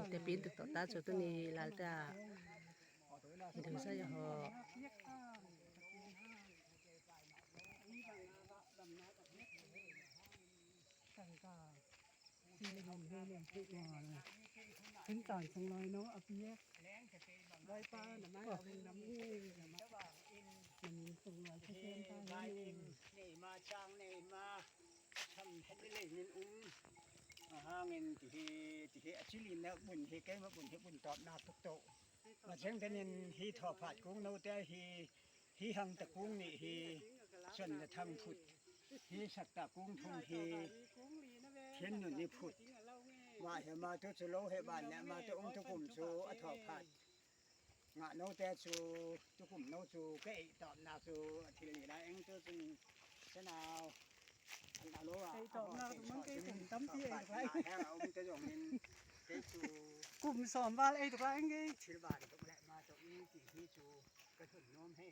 te pin te ta cho tu ni la ta ni thằng sao họขึ้นต่างสองร้อยเนาะอภิเษกได้ป้าหน่อไม้เอาไปน้ำนี่มันสองร้อยเปอร์เซ็นต์ป้านี่มาช่างนี่มาทำให้ได้เงินห้าเงินที่ชิลินแล้วบุญที่แกมาบุญที่บุญตอบนาทุกโตมาเช่นกันที่ทอผัดกุ้งโน้ตแต่ที่หังตะกุ้งนี่ที่ส่วนจะทำผุดที่สักตะกุ้งทงที่เทียนหนุนนี่ผุดมาเห็นมาทุกโลให้บ้านเนี่ยมาทุกองทุกกลุ่มสู่อทอผัดงะโน้ตแต่สู่ทุกกลุ่มโน้ตสู่ก็ตอบนาสู่ที่นี่ได้เองตัวซึ่งเจ้าหน้าไอ้ตอบนามันก็กลุ่มตั้มที่เองไปกลุ่มสอนบ้านไอ้ตัวเองก็ชิลบ้านตัวแหละมาตรงนี้ที่สู่กระถุนน้อมให้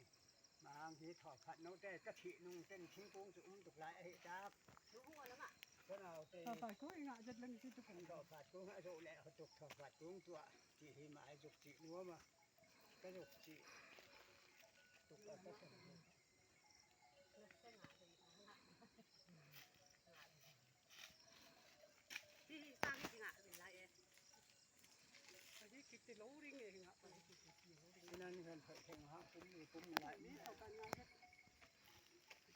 มาที่ถอดผัดโน้ตแต่กะทินุ่งเส้นชิ้นกุ้งสู่ตุกไหลไอ้จับรู้หัวแล้วมั้งก็เอาแต่ถอดผัดกุ้งอ่ะจะเล่นที่ตุกถอดผัดกุ้งไอ้โซ่แหละเขาตุกถอดผัดกุ้งตัวที่หมายจุกจีนัวมาก็จุกจีตุกแล้วก็ส่งที่สร้างจริงอ่ะเป็นไรเองอันนี้คิดจะรู้เรื่องเองอ่ะนั่นกันแข่งฮะปุ้มมีปุ้มมีหลายนี่เอาการงาน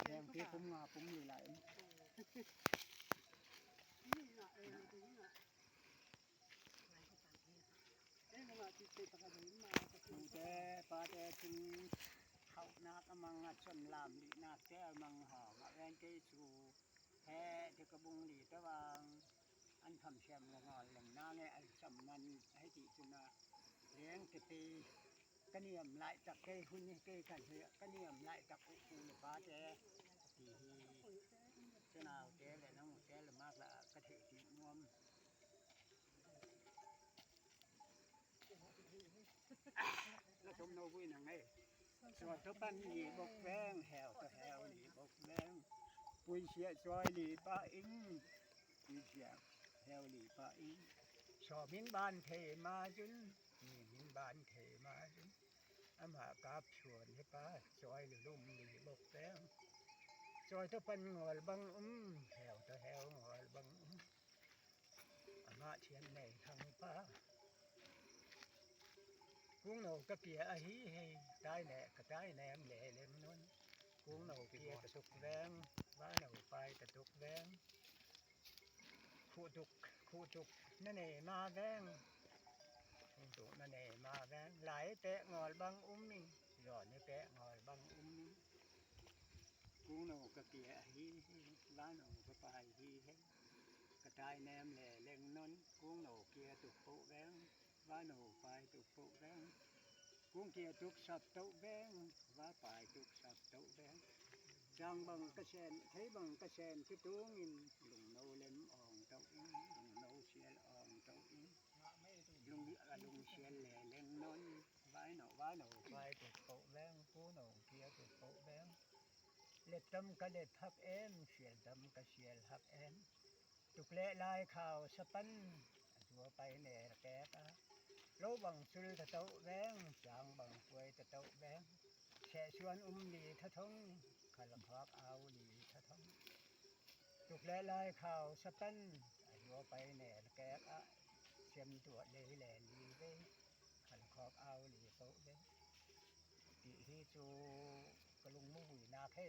แดงที่ปุ้มงาปุ้มมีหลายนี่งานี่งางาที่ติดตะกันมาแต่ป้าแต่จึงเขานักมังชนลามดีนักแต่มังหอมแวนเกจูแพ้ที่กระบุงดีแต่ว่าอันทำเชื่อมงอนหลังหน้าเนี่ยสำมันให้ตีจุนาเลี้ยงตีก็นิยมไล่จากเกยหุ่นเกยกันเหือก็นิยมไล่จากอุปูหรือป้าแจตีเจ้าหน้าแจเลยน้องแจเลยมากละก็เทตีนวมแล้วชมโนบุยหนังไงสวัสดิ์ปันหลีบกแวงแหวตะแหวหลีบกแวงปุยเชียจอยหลีป้าอิงปุยเชียแหวหลีป้าอิงชอบมินบานเทมาจุนนี่มินบานเทมาจุนอำหากาบชวนให้ป้าจอยหรือลุ่มหลีบกแวงจอยตะปันงอลบังแหวตะแหวงอลบังอามาเชียนในทางป้ากุ้งหนูกระเปียอาฮีให้ได้แหน่กระได้แหนมแหล่เล่มนู้นกุ้งหนูเปียกระตุกแวงว่าหนูไปกระตุกแวงคู่จุกนั่นเองมาแวงคู่จุกนั่นเองมาแวงไหลเตะงอลบังมิงหย่อนในเตะงอลบังมิงกุ้งหนูกระเปียอาฮีว่าหนูก็ไปฮีให้กระได้แหนมแหล่เล่มนู้นกุ้งหนูเปียตุกปุแวงว่าหนูไปตุกปุแวงกุ้งเกียตุกสับเต้าแบงว่าไปตุกสับเต้าแบงจางบังกระเชนใช้บังกระเชนคือตัวงินลุงโนเล็มอ่องเต้าอิงลุงโนเชียลอ่องเต้าอิงลุงเชียลแหล่เล่งนนว่าหนูไปตุกโปแบงกูหนูเกียตุกโปแบงเล็ดดำกระเล็ดฮักเอ็มเชียลดำกระเชียลฮักเอ็มตุกเละลายข่าวสปันตัวไปแหน่แกะโลบังสุลตะเต้าแบงจางบังควยตะเต้าแบงแช่ชวนหลีทะทงขลังพักเอาหลีทะทงตุกและลายข่าวสตันยัวไปแหน่แกะเสียมตัวเลยแหล่ลีเวขลังพักเอาหลีโตเวตีที่จูกระลุงมุ้ยนาเพ่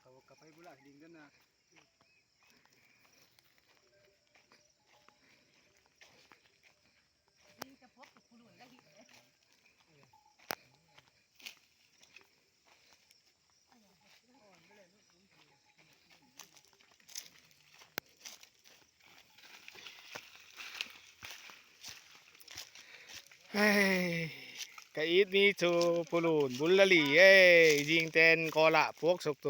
เขากลับไปบุหรี่ดินกันนะนี่จะพบกับผู้หลุดได้หิเลยเฮ้ยกะอีดมีจูปูลูนบุลละหลี่ยิงเต้นกอละพวกสุกโต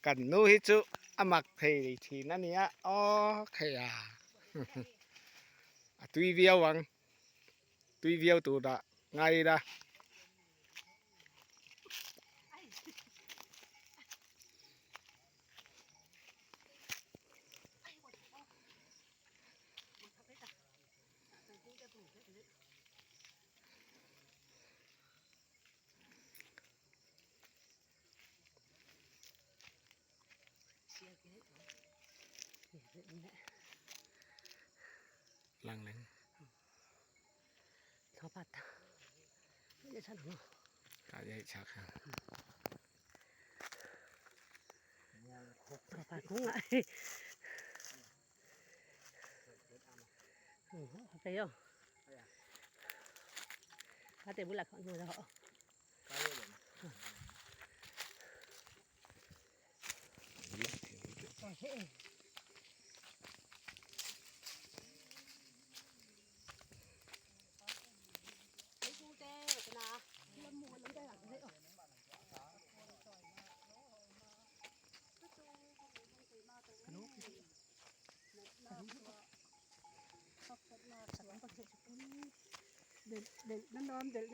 กันนู้ฮิจุอามักเททีนั่นเนี้ยอ๋อขยะตุยเวียววังตุยเวียวตัวละไงละ lăng lăng thọ bát vậy sao được cả dây chắc ha thọ bát cũng lại thấy không cá tiền bữa lạc họ ngồi ra họ Để nó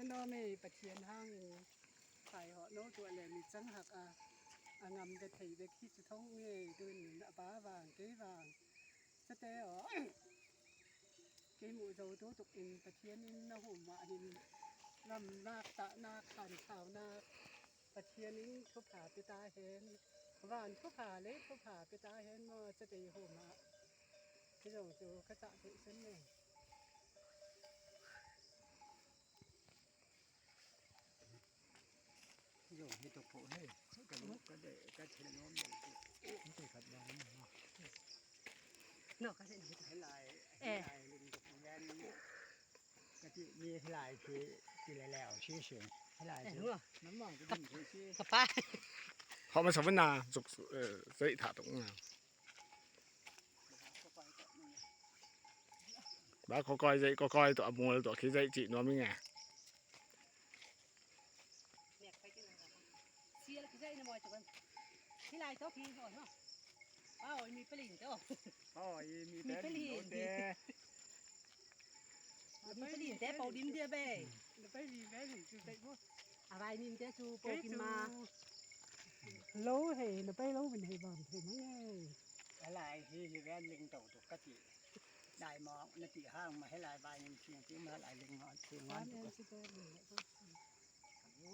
non này bạch thiên hang phải họ nấu tuổi này mình chẳng hạc ngầm để thầy để khi thông nghề đơn đã bá vàng kế vàng rất thế ở cái mùi dầu tố tục in bạch thiên nó hùm mạ hình làm nạc tạ nạc hàn thảo nạc bạch thiên thuốc hà bê ta hên vàng thuốc hà lấy thuốc hà bê ta hên mà sẽ để hùm mạ cái dầu chú cái tạ tự sân này dùng thì tục phụ hết cái lúc cái để cái chuyện nó mình phải khẩn đoán nó cái gì hay lại linh tục ven cái chị như hay lại thì lại lẻo xí xỉu hay lại đúng rồi nấm mỏng cái gì xí cặp ba họ mà sống với nà dục dậy thả tụng nào bác có coi tụi mua tụi khi dậy chị nó mới nghe xia là cái dây nó mỏi tụi con cái này tốt khi rồi hả ôi mi phải liền chứ mi phải liền mi phải liền té bầu đêm dia bê nó phải gì cái gì chú dậy thôi vài nim té chú bầu kim ma lâu thì nó phải lâu mình thì bòn thì mới nghe lại thì ven linh tàu tục các chị đại mỏ nó chỉ hang mà hay lại vài những chuyện chứ mà lại linh ngọn thì ngon ngủ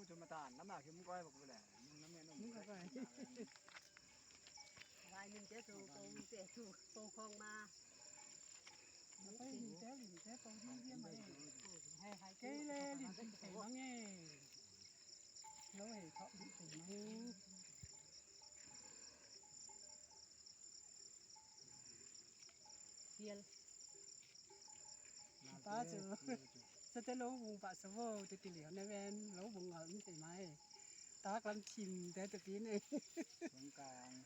cho mà tàn lắm mà khi muốn coi một cái này nó nghe nó muốn coi vài nim té chú bầu con ma nó phải nhìn té bầu đi mà hay cái lên thì phải nó nghe lâu thì thọ bị phải nó xia ta chứ sẽ tới lâu vùng bạc sầu vô thì tìm hiểu nơi bên lâu vùng ở như thế này ta làm chìm tới từ tí này xuống càng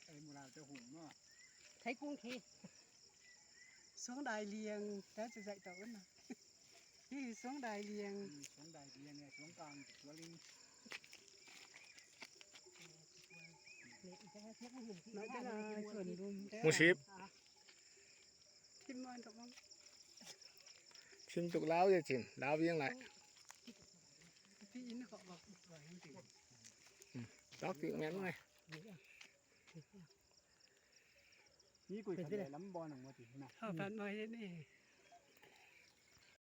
em làm cho hùng mà thấy cung khi xuống đài liền tới cho dạy tàu nè đi xuống đài liền này xuống càng xuống đi nói thế là chuẩn luôn mua ship chim ngon không chim tục láo vậy chim láo viên lại cái in họ bọc rồi không chịu đó tiếng mén này ní quỳ phải lắm bon không mà thì nào bạn nói thế này